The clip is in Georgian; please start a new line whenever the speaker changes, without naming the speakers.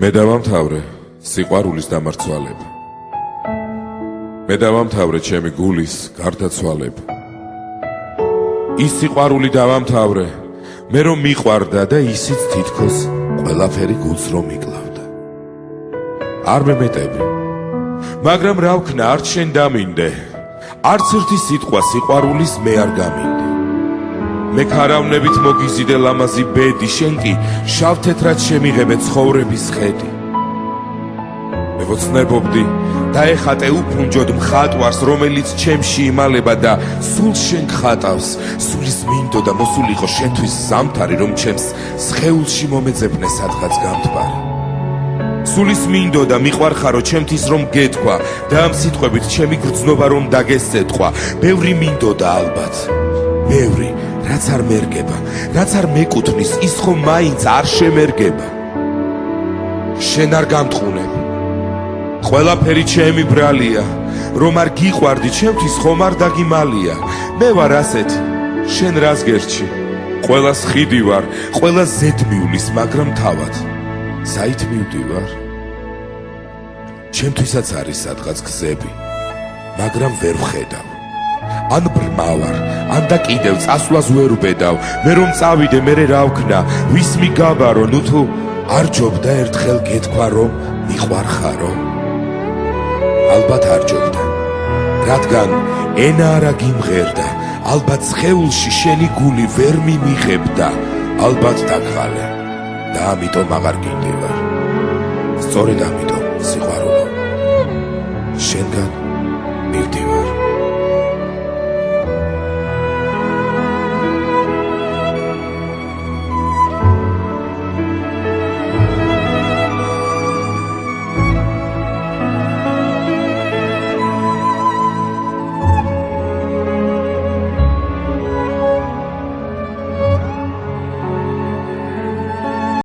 მე დავამთავრე სიყვარულის დამარცვალება. მე დავამთავრე ჩემი გულის გარდაცვალება. ის სიყვარული დავამთავრე, მე რომ მიყვარდა და ისიც თითქოს ყველაფერი გულს რომ იკლავდა. არ მემეტები, მაგრამ რა ვქნა, არც შენ დამინდე, არც ერთი სიტყვა სიყვარულის მე არ გამინდე. მე ქარავნებით მოგიზიდე ლამაზი ბედი, შენ კი შავ-თეთრად შემიღებე ცხოვრების ხედი. მე ვოცნებობდი და ეხატე უფუნჯოდ მხატვარს, რომელიც ჩემში იმალება და სულ შენ გხატავს. სულის მინდოდა მოსულიყო შენთვის ზამთარი, რომ ჩემს სხეულში მომეძებნე სადღაც გამთბარი. სულის მინდოდა მიყვარხარო ჩემთვის რომ გეთქვა და ამ სიტყვებით ჩემი გრძნობა რომ დაგესწეთქვა. ბევრი მინდოდა ალბათ, ბევრი, რაც არ მერგება, რაც არ მეკუთვნის, ის ხომ მაინც არ შემერგება. შენ არ გამტყუნებ, ყველაფერი ჩემი ბრალია, რომ არ გიყვარდი ჩემთვის ხომ არ დაგიმალია. მე ვარ ასეთი, შენ რას გერჩი, ყველას ხიდი ვარ, ყველა ზედ მიulis, მაგრამ თავად საით მივდივარ? ჩემთვისაც არის სადღაც გზები, მაგრამ ვერ ვხედავ. ან ბრმავარ, ან და კიდევ წასვლას ვერ ვბედავ. მე რომ წავიდე, მე რა ვქნა, ვის მიგაბარო, ნუ თუ არ ჯობდა ერთხელ გეთქვა რომ მიყვარხარო? ალბათ არ ჯობდა, რადგან ენა არა გიმღერდა, ალბათ სხეულში შენი გული ვერ მიმიღებდა, ალბათ დაგხალე და ამიტომ აღარ გინდივარ. სწორედ ამიტომ სიყვარულო, შენგან მივდივარ.